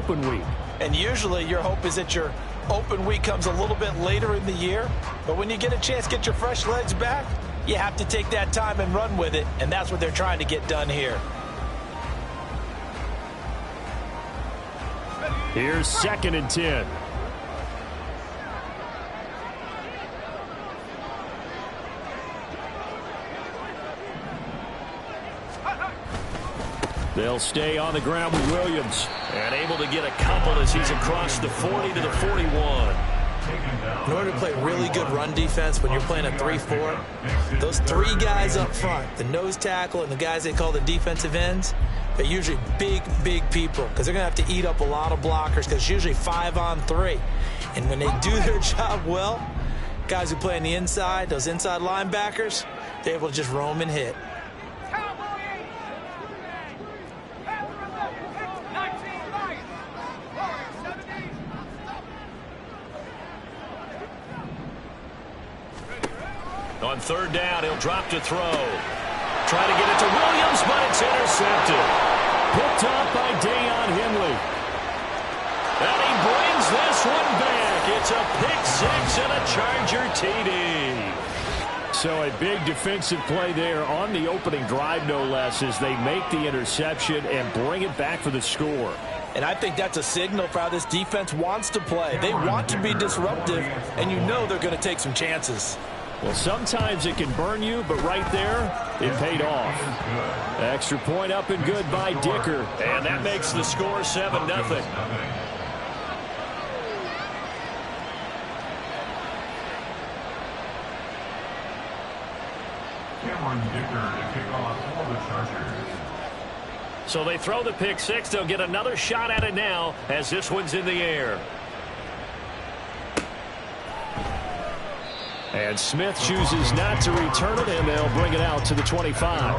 open week. And usually your hope is that your open week comes a little bit later in the year. But when you get a chance to get your fresh legs back, you have to take that time and run with it. And that's what they're trying to get done here. Here's 2nd and 10. They'll stay on the ground with Williams. And able to get a couple as he's across the 40 to the 41. In order to play really good run defense when you're playing a 3-4, those 3 guys up front, the nose tackle and the guys they call the defensive ends, they're usually big people because they're going to have to eat up a lot of blockers because it's usually 5-on-3. And when they do their job well, guys who play on the inside, those inside linebackers, they're able to just roam and hit. On 3rd down, he'll drop to throw. Try to get it to Williams, but it's intercepted. Picked up by Deion Henley. And he brings this one back. It's a pick 6 and a Charger TD. So a big defensive play there on the opening drive, no less, as they make the interception and bring it back for the score. And I think that's a signal for how this defense wants to play. They want to be disruptive, and you know they're going to take some chances. Well, sometimes it can burn you, but right there, it paid off. Extra point up and good by Dicker. And that makes the score 7-0. So they throw the pick 6. They'll get another shot at it now as this one's in the air. And Smith chooses not to return it, and they'll bring it out to the 25.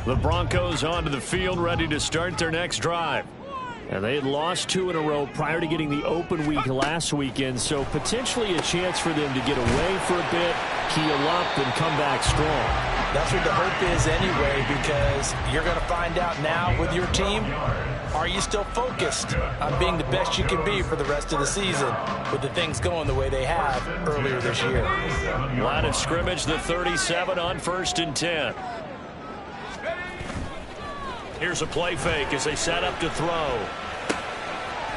The Broncos onto the field, ready to start their next drive. And they had lost 2 in a row prior to getting the open week last weekend, so potentially a chance for them to get away for a bit, heal up, and come back strong. That's what the hope is anyway, because you're going to find out now with your team, are you still focused on being the best you can be for the rest of the season with the things going the way they have earlier this year? Line of scrimmage, the 37 on 1st and 10. Here's a play fake as they set up to throw.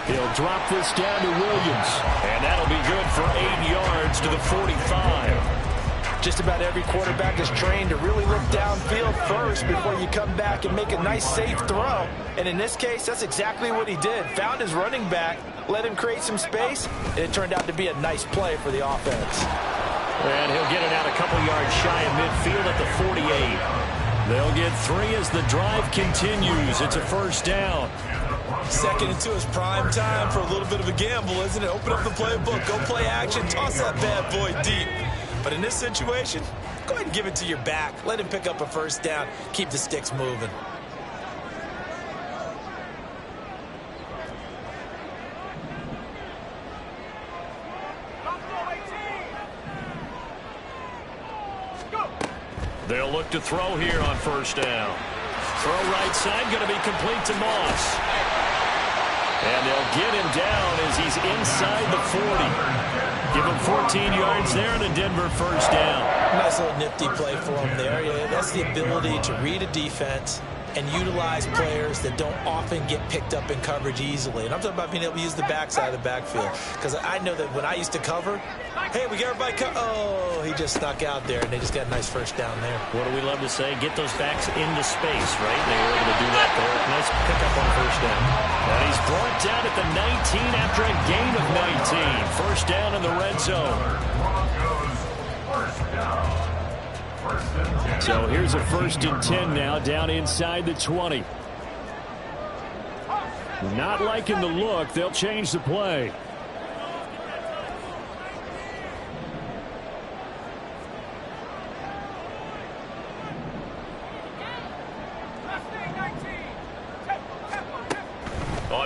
He'll drop this down to Williams. And that'll be good for 8 yards to the 45. Just about every quarterback is trained to really look downfield first before you come back and make a nice, safe throw. And in this case, that's exactly what he did. Found his running back, let him create some space, and it turned out to be a nice play for the offense. And he'll get it out a couple yards shy of midfield at the 48. They'll get 3 as the drive continues. It's a 1st down. 2nd and 2 is prime time for a little bit of a gamble, isn't it? Open up the playbook, go play action, toss that bad boy deep. But in this situation, go ahead and give it to your back. Let him pick up a 1st down. Keep the sticks moving. They'll look to throw here on 1st down. Throw right side, going to be complete to Moss. And they'll get him down as he's inside the 40. Give him 14 yards there and a Denver 1st down. Nice little nifty play for him there. Yeah, that's the ability to read a defense and utilize players that don't often get picked up in coverage easily. And I'm talking about being able to use the backside of the backfield. Because I know that when I used to cover, hey, we got everybody oh, he just snuck out there, and they just got a nice 1st down there. What do we love to say? Get those backs into space, right? They were able to do that there. Nice pickup on 1st down. And he's brought down at the 19 after a gain of 19. 1st down in the red zone. So here's a 1st and 10 now, down inside the 20. Not liking the look. They'll change the play.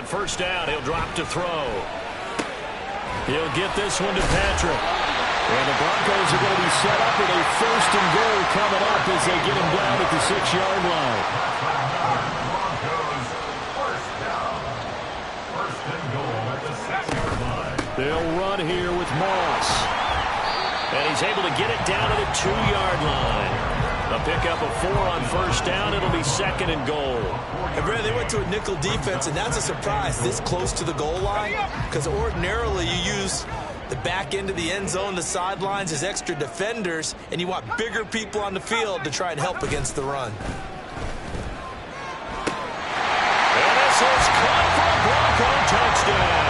on first down. He'll drop to throw. He'll get this one to Patrick. And the Broncos are going to be set up with a first and goal coming up as they get him down at the 6-yard line. They'll run here with Moss. And he's able to get it down to the 2-yard line. A pickup of 4 on first down. It'll be second and goal. And Brad, they went to a nickel defense, and that's a surprise this close to the goal line, because ordinarily you use the back end of the end zone, the sidelines as extra defenders, and you want bigger people on the field to try and help against the run. And this is caught for a Bronco touchdown.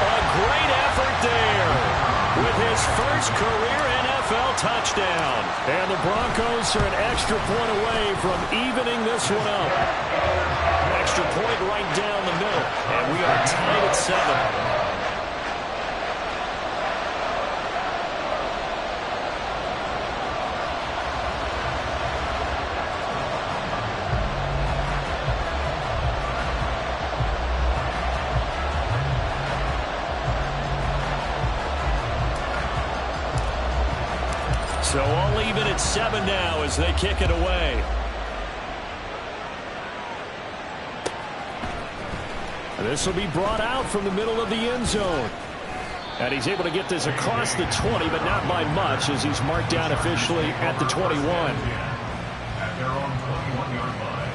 A great effort there with his first career NFL touchdown. And the Broncos are an extra point away from evening this one up. Extra point right down the middle. And we are tied at 7. So all even at 7 now as they kick it away. And this will be brought out from the middle of the end zone. And he's able to get this across the 20, but not by much, as he's marked down officially at the 21. At their own 21-yard line.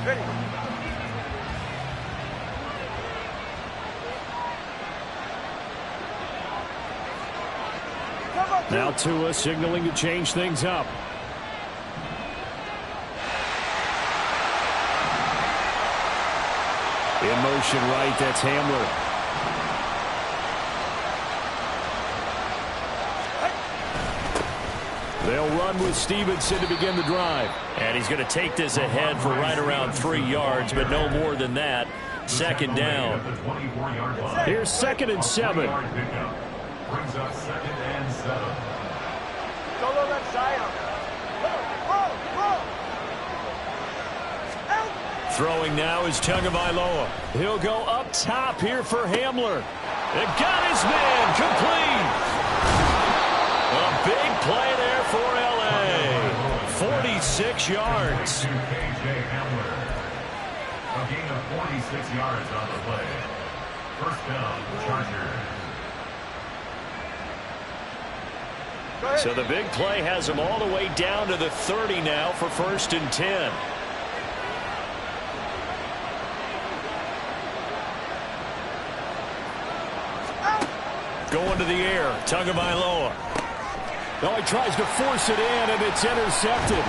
Ready. Now Tua signaling to change things up. In motion right, that's Hamler. They'll run with Stevenson to begin the drive. And he's going to take this ahead for right around 3 yards, but no more than that. Second down. Here's 2nd and 7. Brings up 2nd and 7. Go to the left side. Throwing now is Tagovailoa. He'll go up top here for Hamler. It got his man complete. A big play there for L.A. 46 yards. K.J. Hamler. A gain of 46 yards on the play. First down, Chargers. So the big play has him all the way down to the 30 now for 1st and 10. Going to the air, Tagovailoa. Oh, he tries to force it in, and it's intercepted.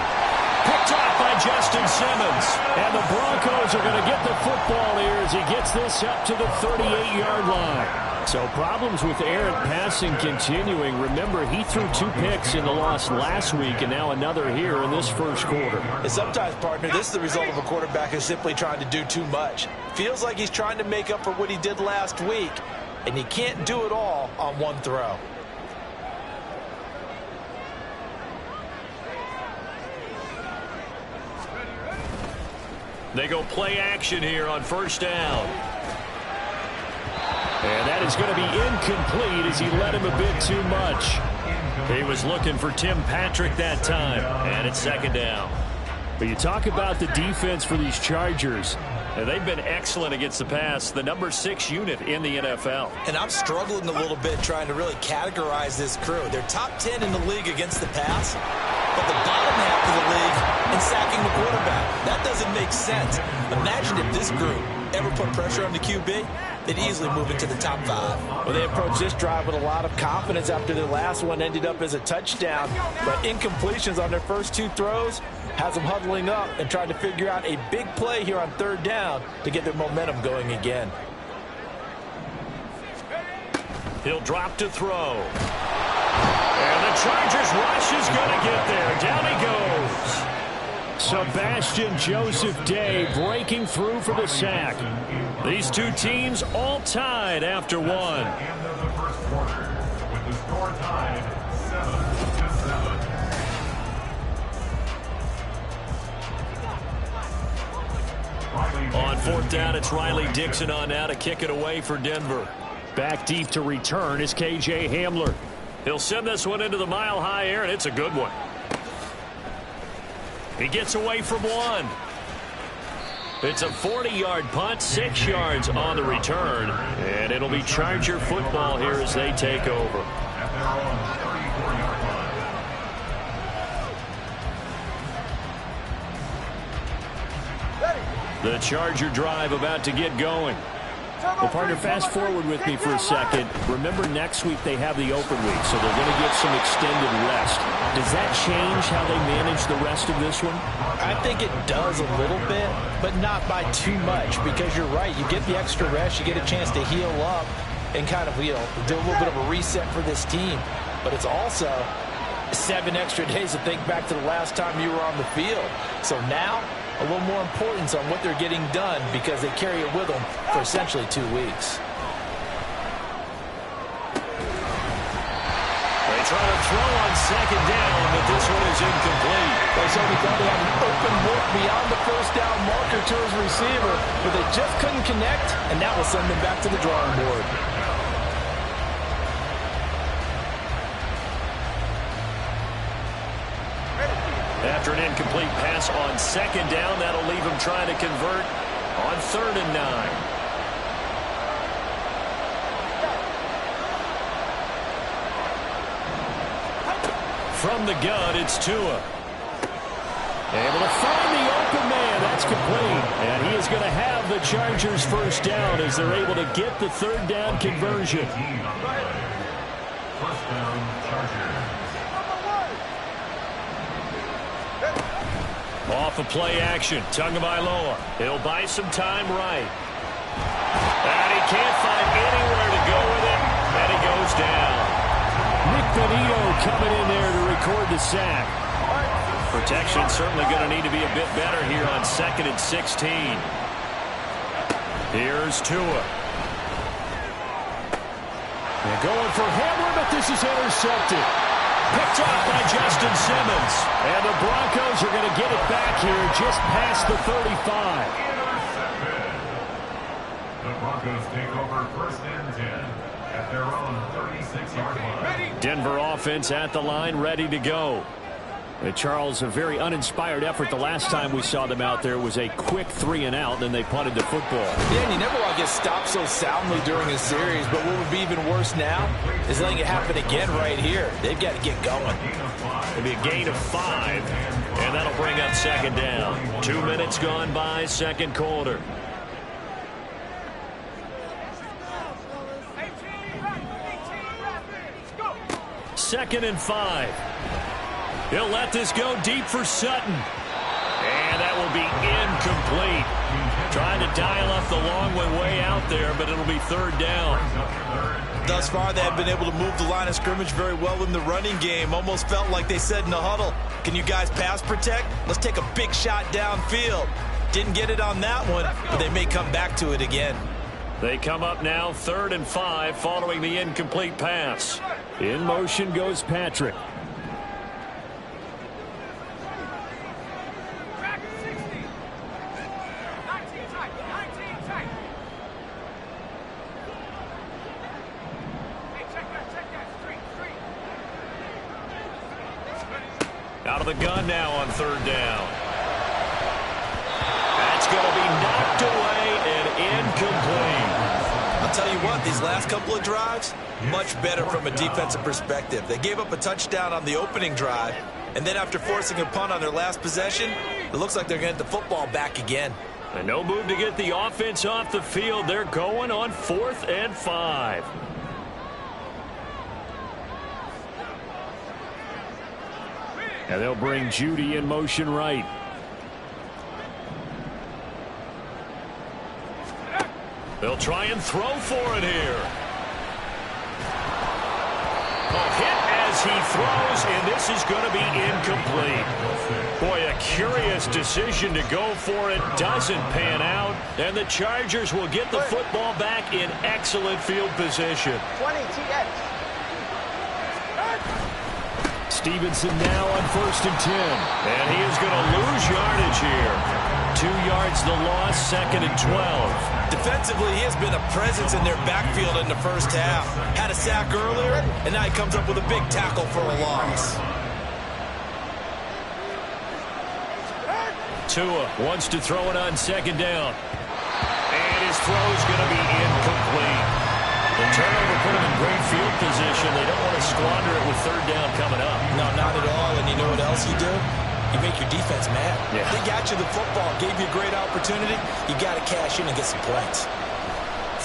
Picked off by Justin Simmons. And the Broncos are going to get the football here as he gets this up to the 38-yard line. So problems with errant passing continuing. Remember, he threw 2 picks in the loss last week, and now another here in this first quarter. And sometimes, partner, this is the result of a quarterback who's simply trying to do too much. Feels like he's trying to make up for what he did last week, and he can't do it all on one throw. They go play action here on first down. And that is going to be incomplete as he led him a bit too much. He was looking for Tim Patrick that time, and it's 2nd down. But you talk about the defense for these Chargers. And they've been excellent against the pass, the number 6 unit in the NFL. And I'm struggling a little bit trying to really categorize this crew. They're top 10 in the league against the pass, but the bottom half of the league in sacking the quarterback. That doesn't make sense. Imagine if this group ever put pressure on the QB, they'd easily move into the top 5. Well, they approached this drive with a lot of confidence after their last one ended up as a touchdown. But incompletions on their first 2 throws has them huddling up and trying to figure out a big play here on 3rd down to get their momentum going again. He'll drop to throw. And the Chargers rush is going to get there. Down he goes. Sebastian Joseph Day breaking through for the sack. These 2 teams all tied after 1. End of the first quarter with the score tied 7-7. fourth down, it's Riley Dixon on now to kick it away for Denver. Back deep to return is K.J. Hamler. He'll send this one into the mile-high air, and it's a good one. He gets away from one. It's a 40-yard punt, 6 yards on the return, and it'll be Charger football here as they take over. At their own 34-yard line. The Charger drive about to get going. Well, partner, fast forward with me for a second. Remember, next week they have the open week, so they're going to get some extended rest. Does that change how they manage the rest of this one? I think it does a little bit, but not by too much, because you're right. You get the extra rest. You get a chance to heal up and kind of, do a little bit of a reset for this team. But it's also 7 extra days to think back to the last time you were on the field. So now, a little more importance on what they're getting done because they carry it with them for essentially 2 weeks. They try to throw on second down, but this one is incomplete. They certainly thought they had an open look beyond the first down marker to his receiver, but they just couldn't connect, and that will send them back to the drawing board. After an incomplete pass on second down, that'll leave him trying to convert on 3rd and 9. From the gun, it's Tua. Able to find the open man. That's complete. And he is going to have the Chargers first down as they're able to get the 3rd down conversion. First down, Chargers. Off of play action, Tagovailoa. He'll buy some time right. And he can't find anywhere to go with it, and he goes down. Nick Benito coming in there to record the sack. Protection certainly going to need to be a bit better here on 2nd and 16. Here's Tua. They're going for Hamler, but this is intercepted. Picked off by Justin Simmons. And the Broncos are going to get it back here just past the 35. The Broncos take over 1st and 10 at their own 36-yard line. Denver offense at the line, ready to go. Charles, a very uninspired effort. The last time we saw them out there was a quick 3 and out, and then they punted the football. Yeah, and you never want to get stopped so soundly during a series, but what would be even worse now is letting it happen again right here. They've got to get going. It'll be a gain of 5, and that'll bring up 2nd down. 2 minutes gone by, 2nd quarter. Second and 5. He'll let this go deep for Sutton. And that will be incomplete. Trying to dial up the long one way out there, but it'll be 3rd down. Thus far, they have been able to move the line of scrimmage very well in the running game. Almost felt like they said in the huddle, can you guys pass protect? Let's take a big shot downfield. Didn't get it on that one, but they may come back to it again. They come up now 3rd and 5 following the incomplete pass. In motion goes Patrick. Out of the gun now on 3rd down. That's going to be knocked away and incomplete. I'll tell you what, these last couple of drives, much better from a defensive perspective. They gave up a touchdown on the opening drive, and then after forcing a punt on their last possession, it looks like they're going to get the football back again. And no move to get the offense off the field. They're going on 4th and 5. And they'll bring Judy in motion right. They'll try and throw for it here. A hit as he throws, and this is going to be incomplete. Boy, a curious decision to go for it. Doesn't pan out, and the Chargers will get the football back in excellent field position. 20 TX. Stevenson now on 1st and 10. And he is going to lose yardage here. 2 yards the loss, 2nd and 12. Defensively, he has been a presence in their backfield in the first half. Had a sack earlier, and now he comes up with a big tackle for a loss. Tua wants to throw it on 2nd down. And his throw's going to be incomplete. The turnover put him in great field position. They don't want to squander it with 3rd down coming up. No, not at all. And you know what else you do? You make your defense mad. Yeah. They got you the football, gave you a great opportunity. You got to cash in and get some points.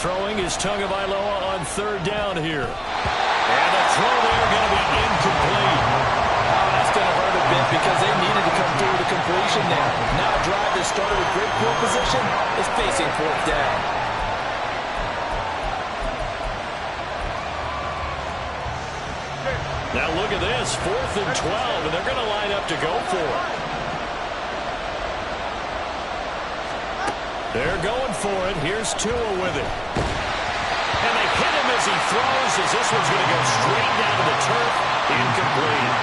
Throwing is Tagovailoa on 3rd down here. And the throw there going to be incomplete. Oh, that's going to hurt a bit because they needed to come through with a completion there. Now a drive that started with great field position is facing 4th down. Now look at this, 4th and 12, and they're going to line up to go for it. They're going for it. Here's Tua with it. And they hit him as he throws, as this one's going to go straight down to the turf. Incomplete.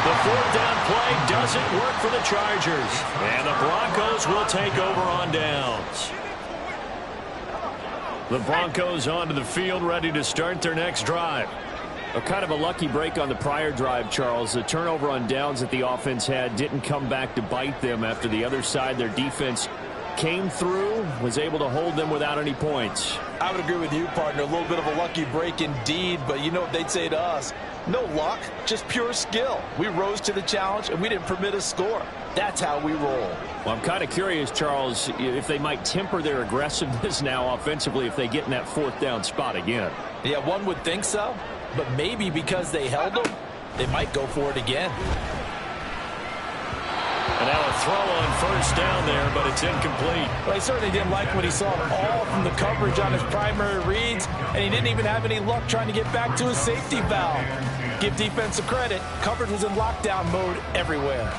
The 4th down play doesn't work for the Chargers. And the Broncos will take over on downs. The Broncos onto the field, ready to start their next drive. A kind of a lucky break on the prior drive, Charles. The turnover on downs that the offense had didn't come back to bite them after the other side. Their defense came through, was able to hold them without any points. I would agree with you, partner. A little bit of a lucky break indeed, but you know what they'd say to us? No luck, just pure skill. We rose to the challenge, and we didn't permit a score. That's how we roll. Well, I'm kind of curious, Charles, if they might temper their aggressiveness now offensively if they get in that 4th down spot again. Yeah, one would think so, but maybe because they held them, they might go for it again. And now a throw on 1st down there, but it's incomplete. Well, he certainly didn't like what he saw all from the coverage on his primary reads, and he didn't even have any luck trying to get back to his safety valve. Give defense a credit. Coverage was in lockdown mode everywhere.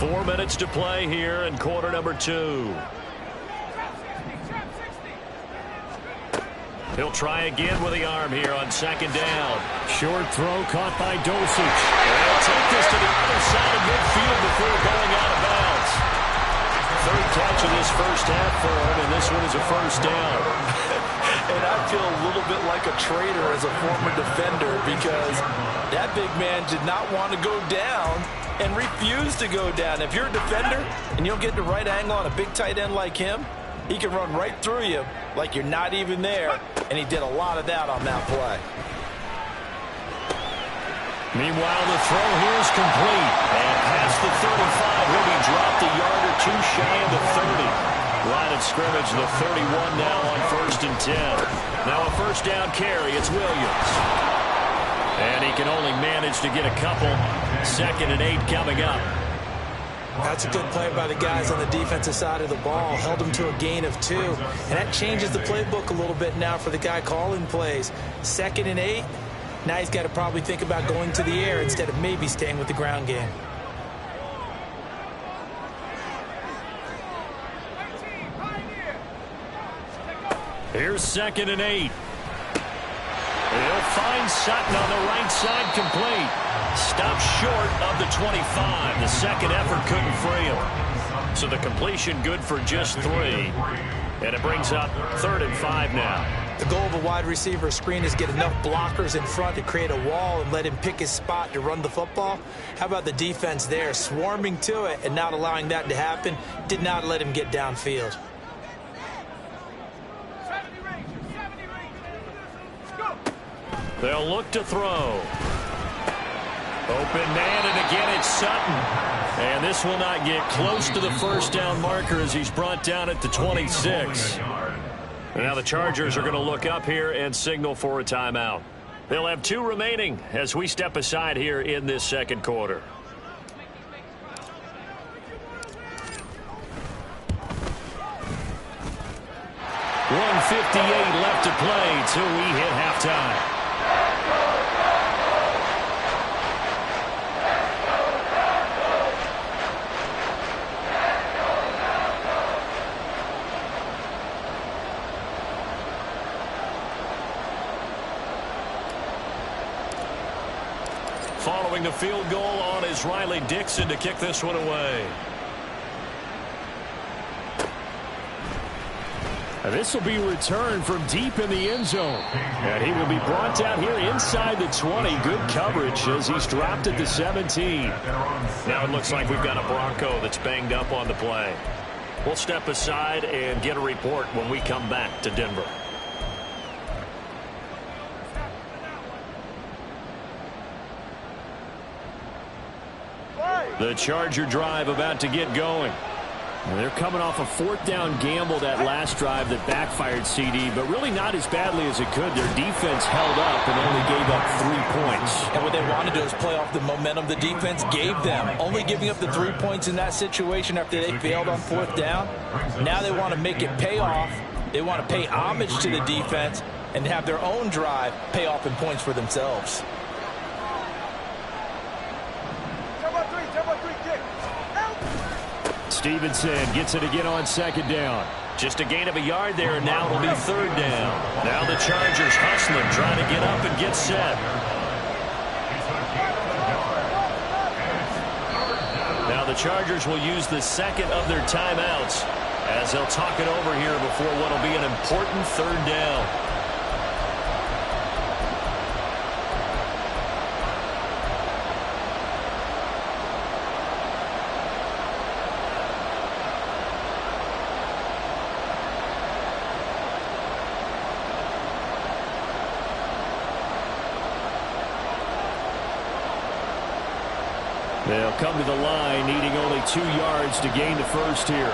go. 4 minutes to play here in quarter number 2. He'll try again with the arm here on 2nd down. Short throw caught by Dosich. They'll take this to the other side of midfield before going out of bounds. 3rd catch of this first half for him, and this one is a 1st down. And I feel a little bit like a traitor as a former defender because that big man did not want to go down and refused to go down. If you're a defender and you don't get the right angle on a big tight end like him, he can run right through you like you're not even there, and he did a lot of that on that play. Meanwhile, the throw here is complete. And past the 35, he'll be dropped a yard or 2 shy of the 30. Line of scrimmage, the 31 now on 1st and 10. Now a 1st down carry, it's Williams. And he can only manage to get a couple. 2nd and 8 coming up. That's a good play by the guys on the defensive side of the ball. Held him to a gain of 2. And that changes the playbook a little bit now for the guy calling plays. 2nd and 8. Now he's got to probably think about going to the air instead of maybe staying with the ground game. Here's 2nd and 8. He'll find Sutton on the right side, complete. Stopped short of the 25. The second effort couldn't free him. So the completion good for just 3. And it brings up 3rd and 5 now. The goal of a wide receiver screen is get enough blockers in front to create a wall and let him pick his spot to run the football. How about the defense there, swarming to it and not allowing that to happen? Did not let him get downfield. They'll look to throw. Open man, and again it's Sutton. And this will not get close to the 1st down marker as he's brought down at the 26. And now the Chargers are going to look up here and signal for a timeout. They'll have 2 remaining as we step aside here in this 2nd quarter. .158 left to play till we hit halftime. Following the field goal on is Riley Dixon to kick this one away. This will be returned from deep in the end zone. And he will be brought down here inside the 20. Good coverage as he's dropped at the 17. Now it looks like we've got a Bronco that's banged up on the play. We'll step aside and get a report when we come back to Denver. The Charger drive about to get going. And they're coming off a fourth down gamble that last drive that backfired, CD, but really not as badly as it could. Their defense held up and only gave up 3 points. And what they wanted to do is play off the momentum the defense gave them. Only giving up the 3 points in that situation after they failed on fourth down. Now they want to make it pay off. They want to pay homage to the defense and have their own drive pay off in points for themselves. Stevenson gets it again on second down. Just a gain of a yard there, and now it'll be third down. Now the Chargers hustling, trying to get up and get set. Now the Chargers will use the second of their timeouts as they'll talk it over here before what will be an important third down. They'll come to the line, needing only 2 yards to gain the first here.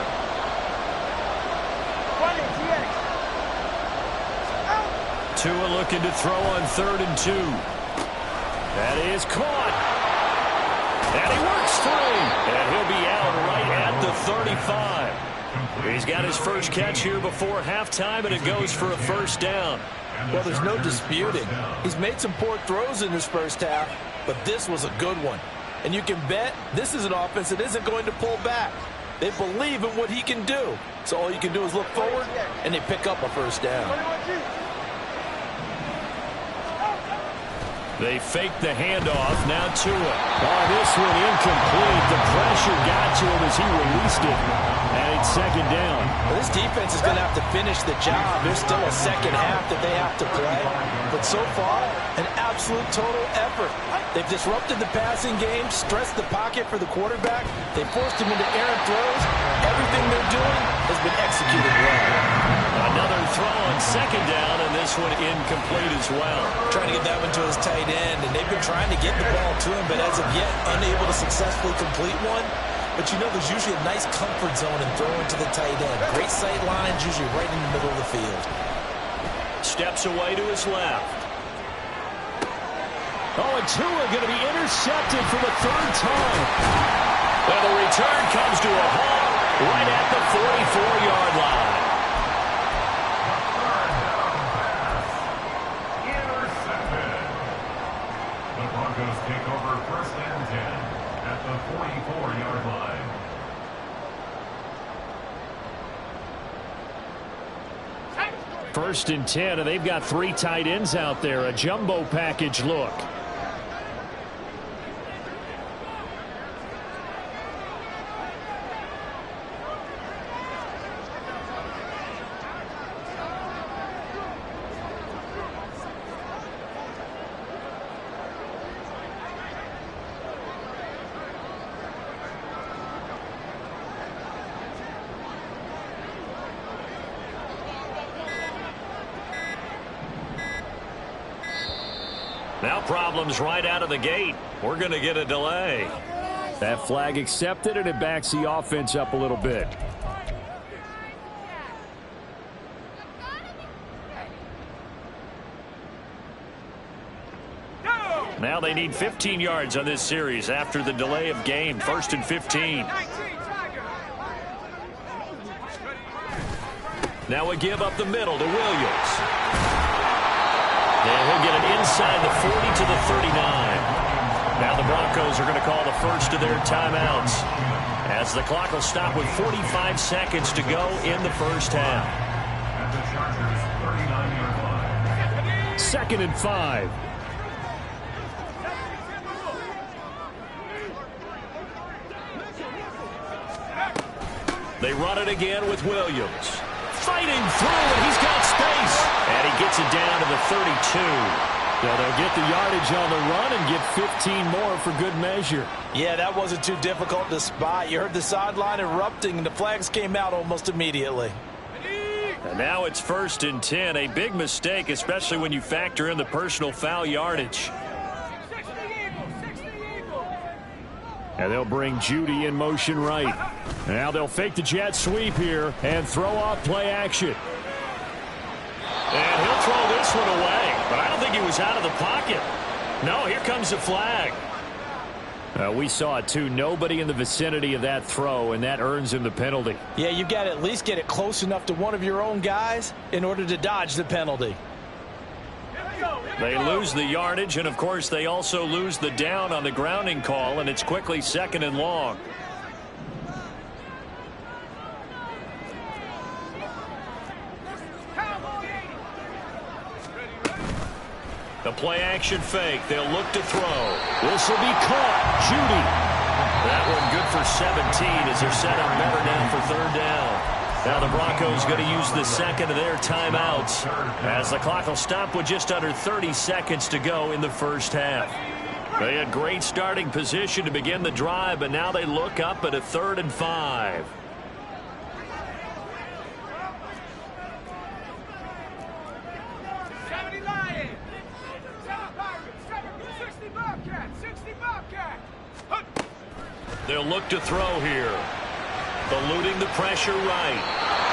Tua looking to throw on 3rd and 2. That is caught. And he works free. And he'll be out right at the 35. He's got his first catch here before halftime, and it goes for a first down. Well, there's no disputing. He's made some poor throws in this first half, but this was a good one. And you can bet this is an offense that isn't going to pull back. They believe in what he can do. So all you can do is look forward, and they pick up a first down. They fake the handoff. Now Tua. Oh, this one incomplete. The pressure got to him as he released it. And it's second down. Well, this defense is going to have to finish the job. There's still a second half that they have to play. But so far, an absolute total effort. They've disrupted the passing game, stressed the pocket for the quarterback. They forced him into errant throws. Everything they're doing has been executed well. Another throw on second down, and this one incomplete as well. Trying to get that one to his tight end, and they've been trying to get the ball to him, but as of yet, unable to successfully complete one. But you know, there's usually a nice comfort zone in throwing to the tight end. Great sight lines, usually right in the middle of the field. Steps away to his left. Oh, and Tua going to be intercepted for the 3rd time. Well, the return comes to a halt right at the 44-yard line. The Broncos take over 1st and 10 at the 44-yard line. First and 10, and they've got 3 tight ends out there. A jumbo package look. Now problems right out of the gate. We're going to get a delay. That flag accepted, and it backs the offense up a little bit. Now they need 15 yards on this series after the delay of game. 1st and 15. Now a give up the middle to Williams. And he'll get it inside the 40 to the 39. Now the Broncos are going to call the first of their timeouts as the clock will stop with 45 seconds to go in the first half. At the Chargers' 39-yard line. 2nd and 5. They run it again with Williams. Fighting through, and he's got space. And he gets it down to the 32. Yeah, they'll get the yardage on the run and get 15 more for good measure. Yeah, that wasn't too difficult to spot. You heard the sideline erupting, and the flags came out almost immediately. And now it's 1st and 10. A big mistake, especially when you factor in the personal foul yardage. And they'll bring Judy in motion right. Now they'll fake the jet sweep here and throw off play action. And he'll throw this one away, but I don't think he was out of the pocket. No, here comes the flag. We saw it too. Nobody in the vicinity of that throw, and that earns him the penalty. Yeah, you got to at least get it close enough to one of your own guys in order to dodge the penalty. They lose the yardage, and of course they also lose the down on the grounding call, and it's quickly 2nd and long. The play action fake. They'll look to throw. This will be caught. Judy. That one good for 17 as they're set up better now for 3rd down. Now the Broncos going to use the second of their timeouts as the clock will stop with just under 30 seconds to go in the first half. They had great starting position to begin the drive, but now they look up at a 3rd and 5. They'll look to throw here. Eluding the pressure right.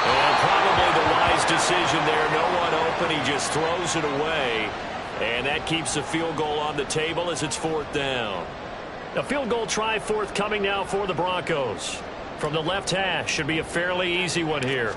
And probably the wise decision there. No one open. He just throws it away. And that keeps the field goal on the table as it's 4th down. A field goal try forthcoming now for the Broncos. From the left hash. Should be a fairly easy one here.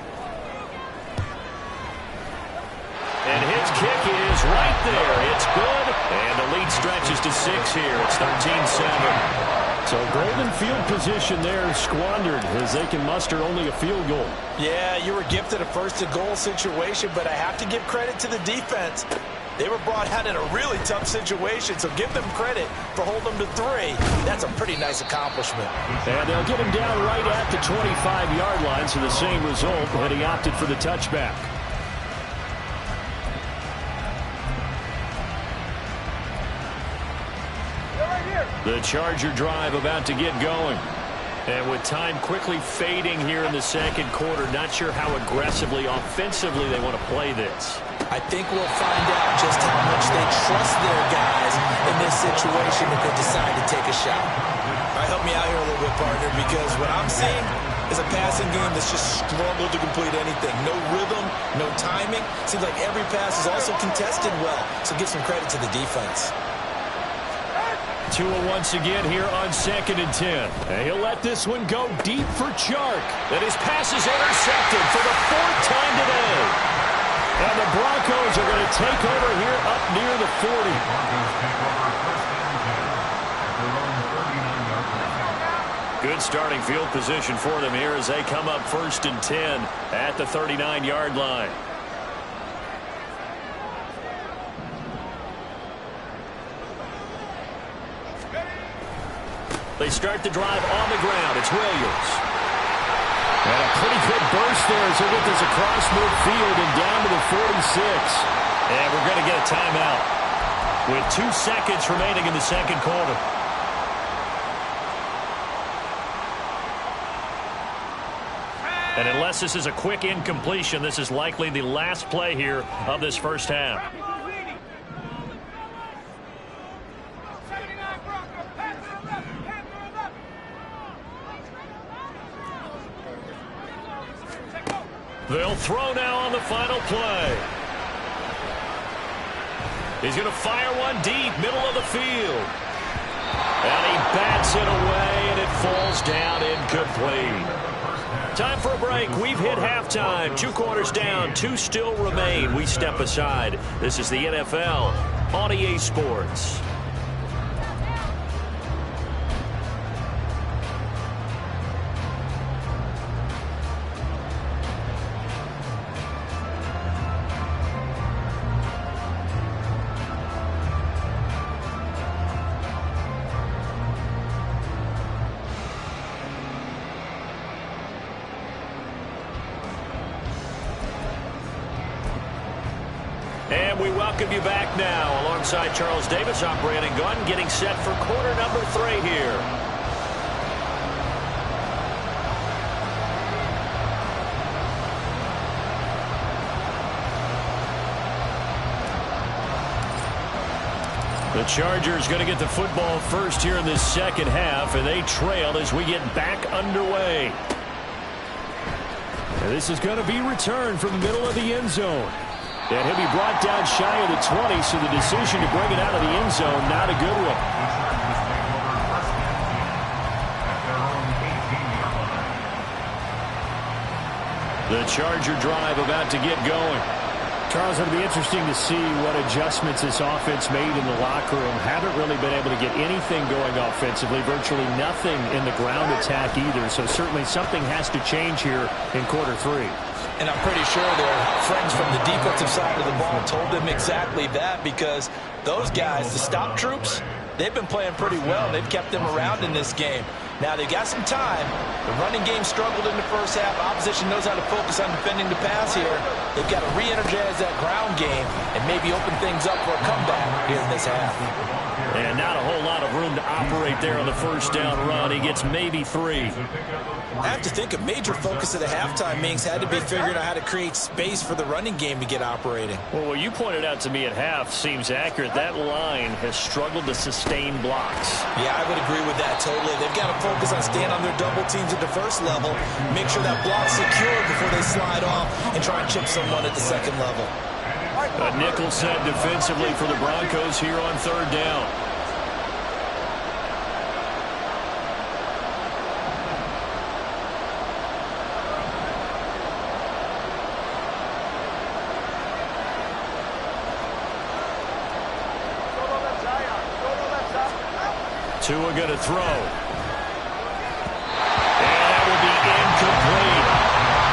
And his kick is right there. It's good. And the lead stretches to 6 here. It's 13-7. So golden field position there squandered as they can muster only a field goal. Yeah, you were gifted a 1st and goal situation, but I have to give credit to the defense. They were brought out in a really tough situation, so give them credit for holding them to 3. That's a pretty nice accomplishment. And they'll get him down right at the 25-yard line, so the same result, but he opted for the touchback. The Charger drive about to get going. And with time quickly fading here in the second quarter, not sure how aggressively, offensively they want to play this. I think we'll find out just how much they trust their guys in this situation if they decide to take a shot. All right, help me out here a little bit, partner, because what I'm seeing is a passing game that's just struggled to complete anything. No rhythm, no timing. Seems like every pass is also contested well, so give some credit to the defense. Tua once again here on 2nd and 10. And he'll let this one go deep for Chark. And his pass is intercepted for the 4th time today. And the Broncos are going to take over here up near the 40. Good starting field position for them here as they come up 1st and 10 at the 39-yard line. They start the drive on the ground. It's Williams. And a pretty good burst there as he'll get this across midfield and down to the 46. And we're going to get a timeout with 2 seconds remaining in the second quarter. And unless this is a quick incompletion, this is likely the last play here of this first half. They'll throw now on the final play. He's going to fire one deep, middle of the field. And he bats it away, and it falls down incomplete. Time for a break. We've hit halftime. 2 quarters down, 2 still remain. We step aside. This is the NFL on EA Sports. And we welcome you back now alongside Charles Davis. I'm Brandon Gunn, getting set for quarter number 3 here. The Chargers going to get the football first here in this second half, and they trail as we get back underway. And this is going to be returned from the middle of the end zone. And he'll be brought down shy of the 20, so the decision to bring it out of the end zone, not a good one. The Charger drive about to get going. Charles, it'll be interesting to see what adjustments this offense made in the locker room. Haven't really been able to get anything going offensively, virtually nothing in the ground attack either. So certainly something has to change here in quarter 3. And I'm pretty sure their friends from the defensive side of the ball told them exactly that, because those guys, the stop troops, they've been playing pretty well. They've kept them around in this game. Now, they've got some time. The running game struggled in the first half. Opposition knows how to focus on defending the pass here. They've got to re-energize that ground game and maybe open things up for a comeback here in this half. And not a whole lot of room to operate there on the first down run. He gets maybe 3. I have to think a major focus of the halftime meetings had to be figuring out how to create space for the running game to get operating. Well, what you pointed out to me at half seems accurate. That line has struggled to sustain blocks. Yeah, I would agree with that totally. They've got to focus on staying on their double teams at the first level, make sure that block's secure before they slide off and try and chip someone at the second level. A nickel set defensively for the Broncos here on third down. Tua going to throw. And that will be incomplete.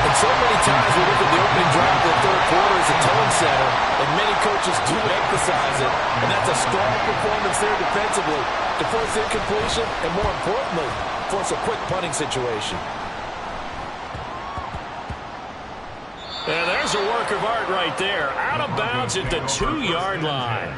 And so many times we look at the opening drive of the third quarter as a tone setter, and many coaches do emphasize it. And that's a strong performance there defensively to force incompletion and, more importantly, force a quick punting situation. And there's a work of art right there. Out of bounds at the 2-yard line.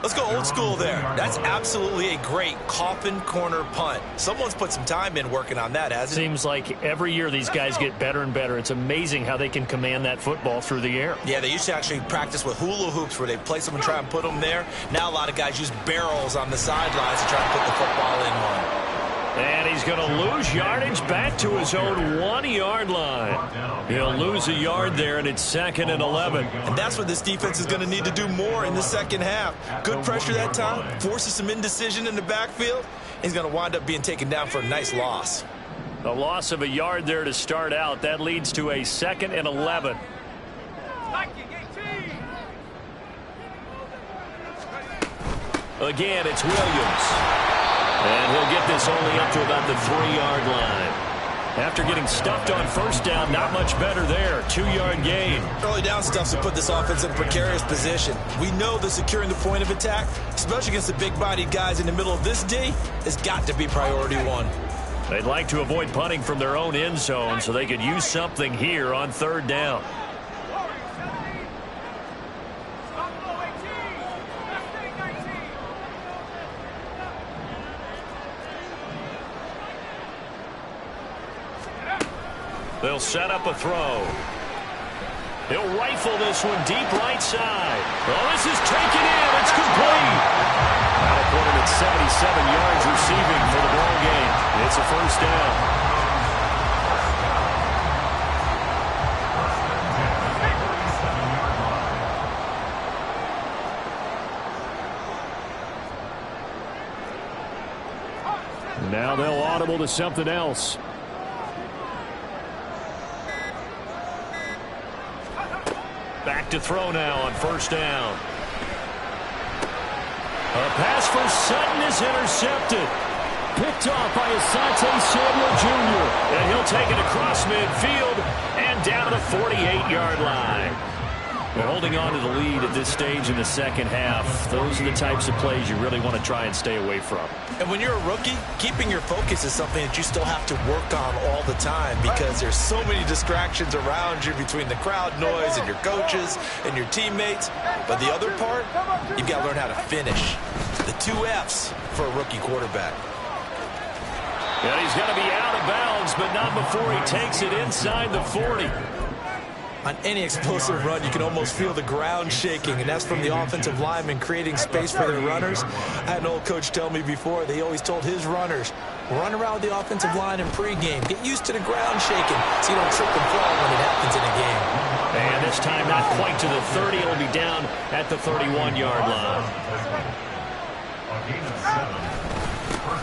Let's go old school there. That's absolutely a great coffin corner punt. Someone's put some time in working on that, hasn't it? Seems like every year these guys get better and better. It's amazing how they can command that football through the air. Yeah, they used to actually practice with hula hoops where they place them and try and put them there. Now a lot of guys use barrels on the sidelines to try and put the football in one. And he's going to lose yardage back to his own 1-yard line. He'll lose a yard there, and it's 2nd and 11. And that's what this defense is going to need to do more in the second half. Good pressure that time, forces some indecision in the backfield. He's going to wind up being taken down for a nice loss. A loss of a yard there to start out. That leads to a 2nd and 11. Again, it's Williams. And he'll get this only up to about the 3-yard line. After getting stuffed on first down, not much better there. 2-yard gain. Early down stuff to put this offense in a precarious position. We know that securing the point of attack, especially against the big-bodied guys in the middle of this D, has got to be priority 1. They'd like to avoid punting from their own end zone so they could use something here on third down. They'll set up a throw. He'll rifle this one deep right side. Oh, this is taken in. It's complete. Now put him at 77 yards receiving for the ball game. It's a first down. Now they'll audible to something else. Back to throw now on first down. A pass for Sutton is intercepted. Picked off by Asante Samuel Jr. And he'll take it across midfield and down to the 48-yard line. Well, holding on to the lead at this stage in the second half, those are the types of plays you really want to try and stay away from. And when you're a rookie, keeping your focus is something that you still have to work on all the time because there's so many distractions around you between the crowd noise and your coaches and your teammates. But the other part, you've got to learn how to finish. The 2 F's for a rookie quarterback. And he's going to be out of bounds, but not before he takes it inside the 40. On any explosive run, you can almost feel the ground shaking, and that's from the offensive linemen creating space for their runners. I had an old coach tell me before, they always told his runners, run around with the offensive line in pregame. Get used to the ground shaking so you don't trip and fall when it happens in a game. And this time not quite to the 30. It'll be down at the 31-yard line.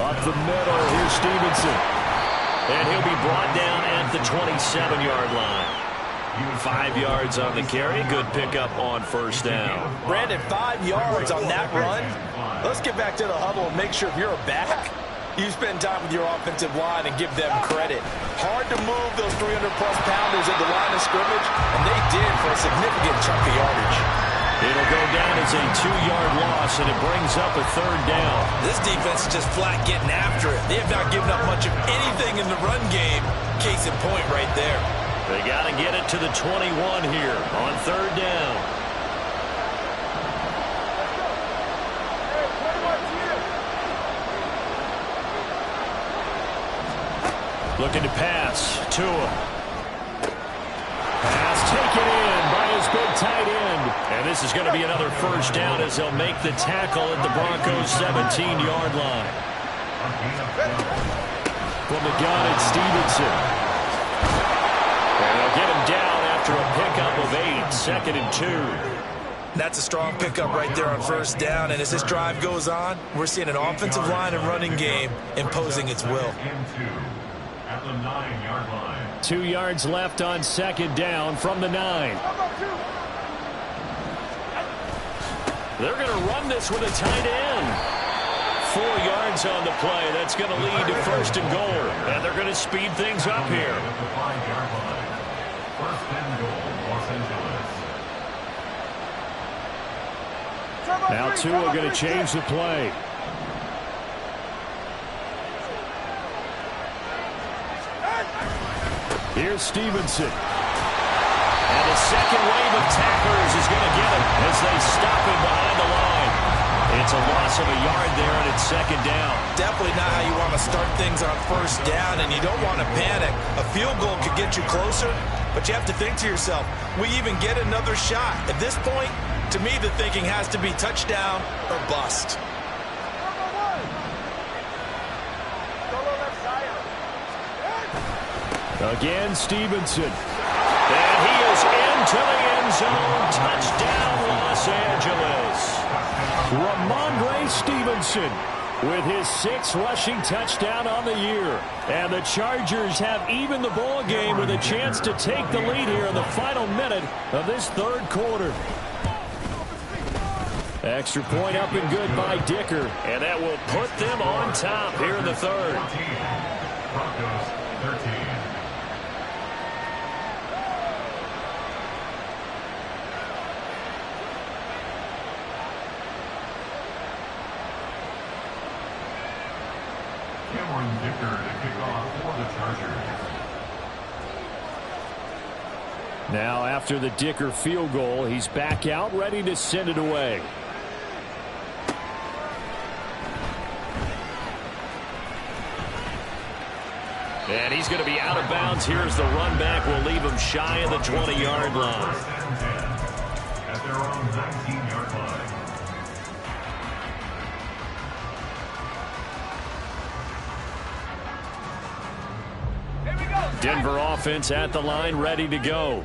Up the middle, here's Stevenson. And he'll be brought down at the 27-yard line. 5 yards on the carry. Good pickup on first down. Brandon, 5 yards on that run. Let's get back to the huddle and make sure if you're a back, you spend time with your offensive line and give them credit. Hard to move those 300-plus pounders at the line of scrimmage, and they did for a significant chunk of yardage. It'll go down as a 2-yard loss, and it brings up a third down. This defense is just flat getting after it. They have not given up much of anything in the run game. Case in point right there. They got to get it to the 21 here on third down. Looking to pass. Tua. Pass taken in by his big tight end. And this is going to be another first down as they'll make the tackle at the Broncos' 17-yard line. From the gun, it's Stevenson. And they'll get him down after a pickup of 8, 2nd and 2. That's a strong pickup right there on first down. And as this drive goes on, we're seeing an offensive line and running game imposing its will. At the 9-yard line. 2 yards left on second down from the 9. They're going to run this with a tight end. 4 yards on the play. That's going to lead to first and goal. And they're going to speed things up here. At the 5-yard line. First and goal, Los Angeles. Now Tua going to change the play. Here's Stevenson. And the second wave of tacklers is going to get him as they stop him behind the line. It's a loss of a yard there, and it's second down. Definitely not how you want to start things on first down, and you don't want to panic. A field goal could get you closer, but you have to think to yourself, we even get another shot. At this point, to me, the thinking has to be touchdown or bust. Again, Stevenson. And he is into the end zone. Touchdown, Los Angeles. Ramondre Stevenson with his 6th rushing touchdown on the year. And the Chargers have evened the ball game with a chance to take the lead here in the final minute of this third quarter. Extra point up and good by Dicker. And that will put them on top here in the third. Broncos 13. Dicker to kick off for the Chargers. Now after the Dicker field goal, he's back out ready to send it away. And he's going to be out of bounds. Here's the run back. Will leave him shy of the 20-yard line. At their own 19-yard line. Denver offense at the line, ready to go.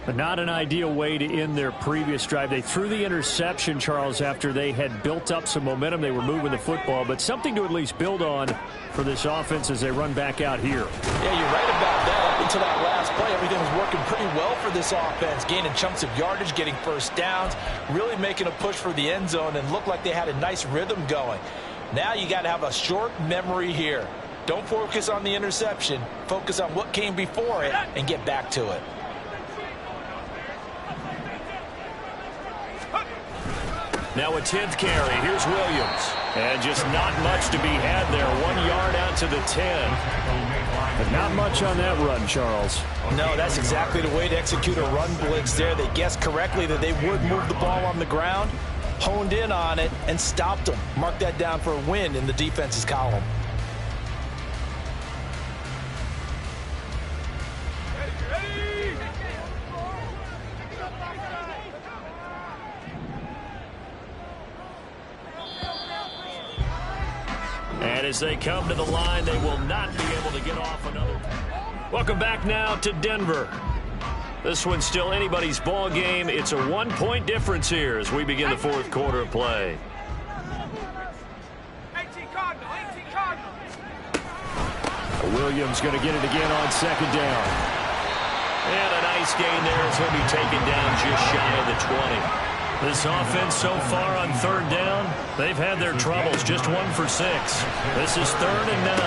But not an ideal way to end their previous drive. They threw the interception, Charles, after they had built up some momentum. They were moving the football, but something to at least build on for this offense as they run back out here. Yeah, you're right about that. Up until that last play, everything was working pretty well for this offense. Gaining chunks of yardage, getting first downs, really making a push for the end zone, and looked like they had a nice rhythm going. Now you got to have a short memory here. Don't focus on the interception. Focus on what came before it and get back to it. Now a 10th carry. Here's Williams. And just not much to be had there. 1 yard out to the 10. But not much on that run, Charles. No, that's exactly the way to execute a run blitz there. They guessed correctly that they would move the ball on the ground, honed in on it, and stopped them. Mark that down for a win in the defense's column. And as they come to the line, they will not be able to get off another. Welcome back now to Denver. This one's still anybody's ball game. It's a 1-point difference here as we begin the fourth quarter of play. 18 Cardinal, 18 Cardinal. Williams going to get it again on second down. And a nice gain there as he'll be taken down just shy of the 20. This offense so far on third down, they've had their troubles. Just 1 for 6. This is 3rd and 9.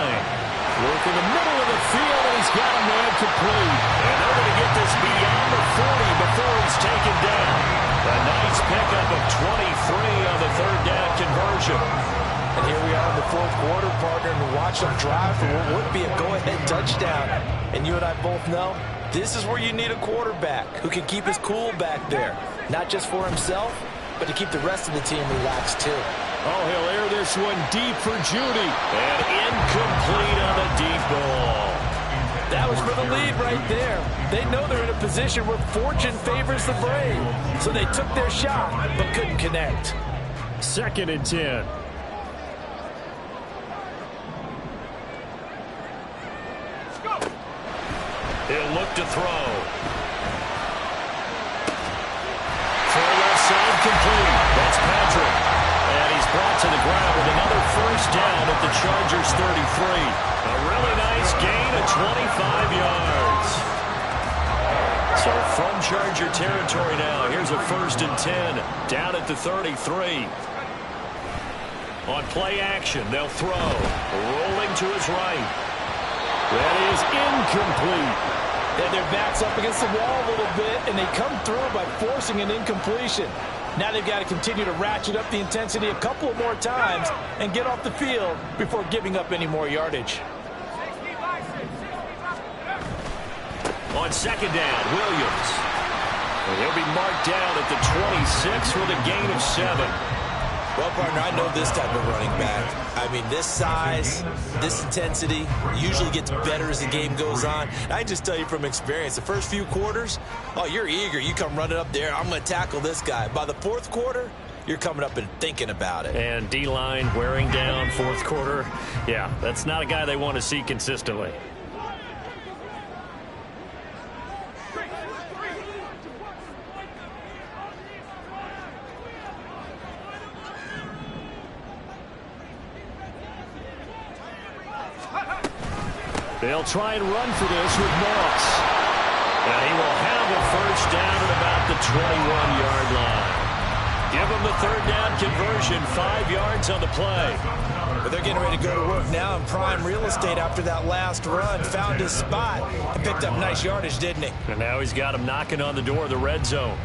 Work in the middle of the field, and he's got him there complete. And they're going to get this beyond the 40 before he's taken down. A nice pickup of 23 on the third down conversion. And here we are in the fourth quarter, partner, and watch them drive for what would be a go-ahead touchdown. And you and I both know this is where you need a quarterback who can keep his cool back there. Not just for himself, but to keep the rest of the team relaxed too. Oh, he'll air this one deep for Judy. And incomplete on the deep ball. That was for the lead right there. They know they're in a position where fortune favors the brave. So they took their shot, but couldn't connect. 2nd and 10. He'll look to throw. Throw left side complete. That's Patrick. And he's brought to the ground with another first down at the Chargers' 33. A really nice gain of 25 yards. So from Charger territory now, here's a 1st and 10 down at the 33. On play action, they'll throw. Rolling to his right. That is incomplete. And their back's up against the wall a little bit, and they come through by forcing an incompletion. Now they've got to continue to ratchet up the intensity a couple more times and get off the field before giving up any more yardage. On second down, Williams. And he'll be marked down at the 26 with a gain of 7. Well, partner, I know this type of running back. I mean, this size, this intensity usually gets better as the game goes on. And I just tell you from experience, the first few quarters, oh, you're eager. You come running up there, I'm going to tackle this guy. By the fourth quarter, you're coming up and thinking about it. And D-line wearing down fourth quarter. Yeah, that's not a guy they want to see consistently. They'll try and run for this with Moss. And he will have a first down at about the 21-yard line. Give him the third down conversion, 5 yards on the play. But they're getting ready to go to work now in prime real estate after that last run. Found his spot and picked up nice yardage, didn't he? And now he's got him knocking on the door of the red zone.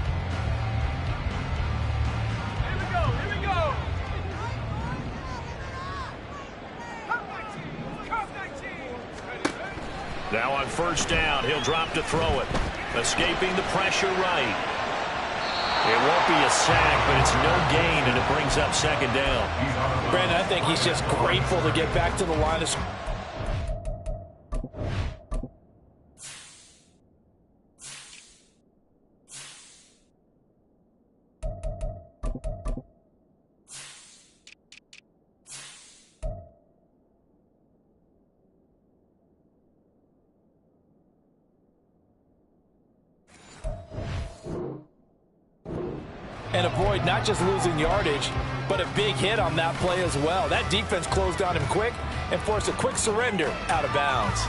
Now on first down, he'll drop to throw it. Escaping the pressure right. It won't be a sack, but it's no gain, and it brings up second down. Brandon, I think he's just grateful to get back to the line of scrimmage. And avoid not just losing yardage, but a big hit on that play as well. That defense closed on him quick and forced a quick surrender out of bounds.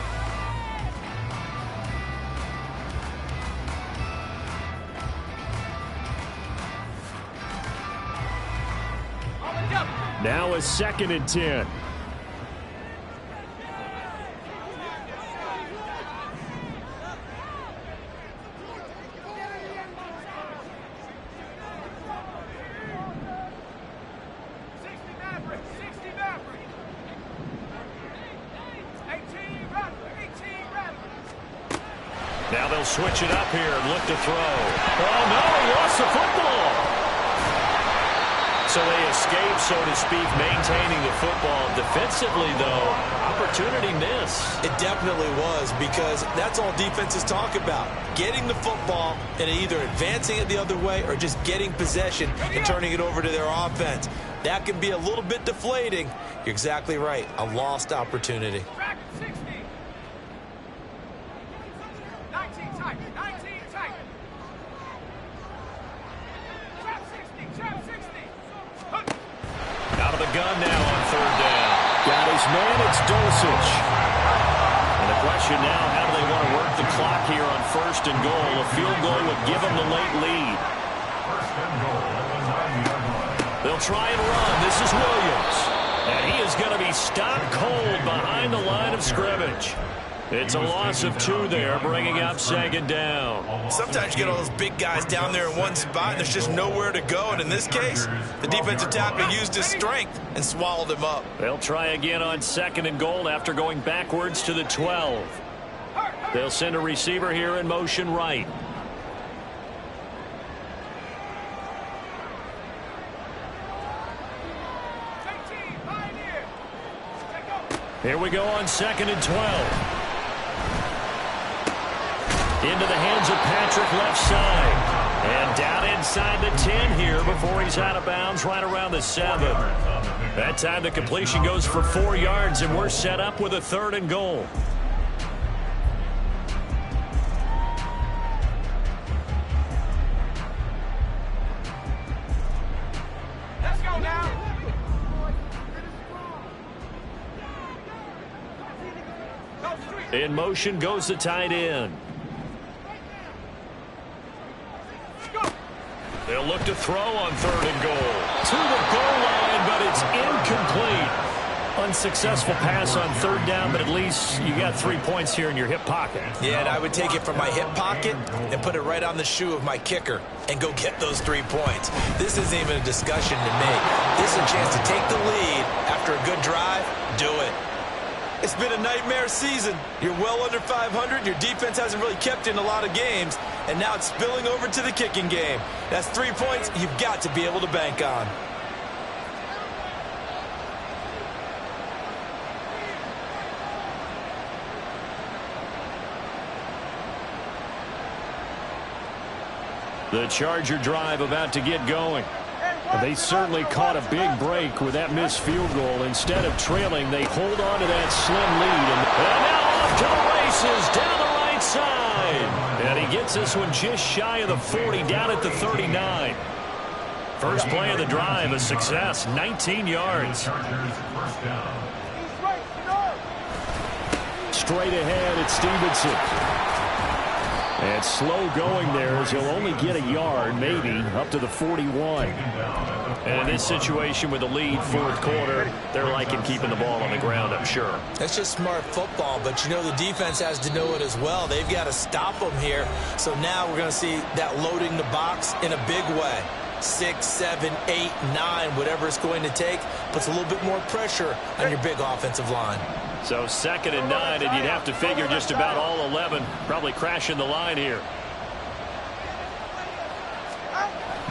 Now a 2nd and 10. Now they'll switch it up here and look to throw. Oh, no, he lost the football. So they escape, so to speak, maintaining the football. Defensively, though, opportunity miss. It definitely was, because that's all defenses talk about. Getting the football and either advancing it the other way or just getting possession and turning it over to their offense. That can be a little bit deflating. You're exactly right. A lost opportunity. Track 60. 19 tight. 19 tight. Trap 60. Trap 60. Out of the gun now on third down. Got his man, it's Dulcich. And the question now, how do they want to work the clock here on first and goal? A field goal would give them the late lead. First and goal at the 9-yard line. They'll try and run. This is Williams. And he is going to be stopped cold behind the line of scrimmage. It's a loss of 2 there, bringing up second down. Sometimes you get all those big guys down there in one spot, and there's just nowhere to go. And in this case, the defensive tackle used his strength and swallowed him up. They'll try again on second and goal after going backwards to the 12. They'll send a receiver here in motion right. Here we go on second and 12. Into the hands of Patrick left side. And down inside the 10 here before he's out of bounds right around the 7. That time the completion goes for 4 yards, and we're set up with a third and goal. Let's go now. In motion goes the tight end. They'll look to throw on third and goal. To the goal line, but it's incomplete. Unsuccessful pass on third down, but at least you got 3 points here in your hip pocket. Yeah, and I would take it from my hip pocket and put it right on the shoe of my kicker and go get those 3 points. This isn't even a discussion to me. This is a chance to take the lead after a good drive. Do it. It's been a nightmare season. You're well under 500. Your defense hasn't really kept in a lot of games. And now it's spilling over to the kicking game. That's 3 points you've got to be able to bank on. The Charger drive about to get going. They certainly caught a big break with that missed field goal. Instead of trailing, they hold on to that slim lead. And now off to the races down the right side. And he gets this one just shy of the 40, down at the 39. First play of the drive, a success, 19 yards. Straight ahead, it's Stevenson. And slow going there as he'll only get a yard, maybe, up to the 41. And in this situation with the lead, fourth quarter, they're liking keeping the ball on the ground, I'm sure. That's just smart football, but you know the defense has to know it as well. They've got to stop them here. So now we're going to see that loading the box in a big way. 6, 7, 8, 9, whatever it's going to take, puts a little bit more pressure on your big offensive line. So 2nd and 9, and you'd have to figure just about all 11 probably crashing the line here.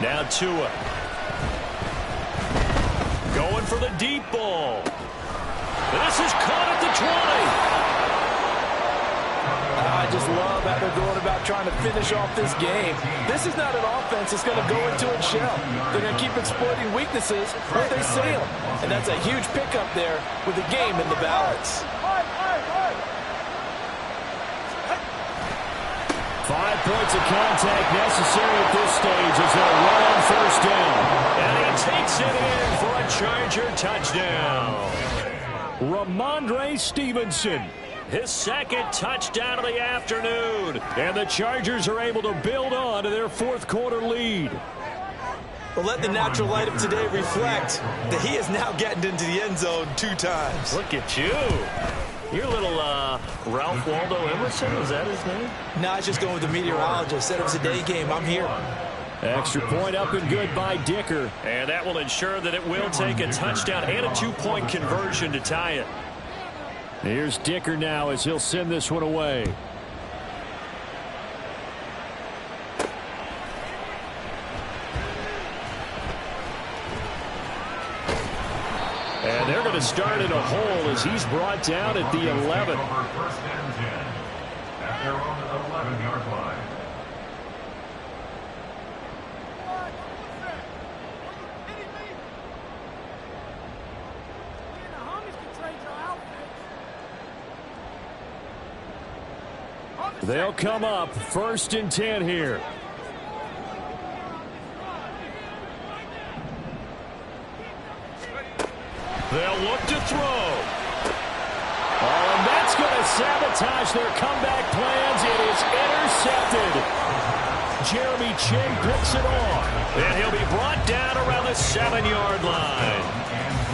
Now Tua. Going for the deep ball. This is caught at the 20. I just love how they're going about trying to finish off this game. This is not an offense that's going to go into its shell. They're going to keep exploiting weaknesses where they see them. And that's a huge pickup there with the game in the balance. 5 points of contact necessary at this stage as they'll run on first down. And he takes it in for a Charger touchdown. Ramondre Stevenson. His second touchdown of the afternoon. And the Chargers are able to build on to their fourth quarter lead. Well, let the natural light of today reflect that he is now getting into the end zone 2 times. Look at you. Your little Ralph Waldo Emerson, is that his name? No, I was just going with the meteorologist. Said it was a day game. I'm here. Extra point up and good by Dicker. And that will ensure that it will take a touchdown and a 2-point conversion to tie it. Here's Dicker now as he'll send this one away. start in a hole as he's brought down at the 11. First and 10 at their own 11-yard line. They'll come up first and 10 here. They'll look to throw. Oh, and that's going to sabotage their comeback plans. It is intercepted. Jeremy Ching picks it off. And he'll be brought down around the 7-yard line.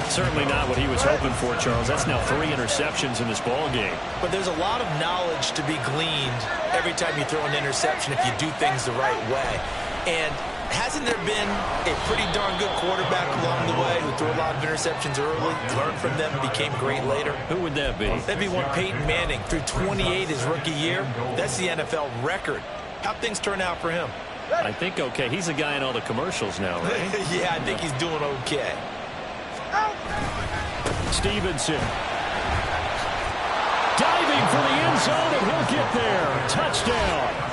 Certainly not what he was hoping for, Charles. That's now 3 interceptions in this ball game. But there's a lot of knowledge to be gleaned every time you throw an interception if you do things the right way. And hasn't there been a pretty darn good quarterback along the way who threw a lot of interceptions early, learned from them, became great later? Who would that be? That'd be one Peyton Manning. Threw 28 his rookie year. That's the NFL record. How'd things turn out for him? I think okay. He's a guy in all the commercials now, right? Yeah, I think he's doing okay. Stevenson. Diving for the end zone, and he'll get there. Touchdown.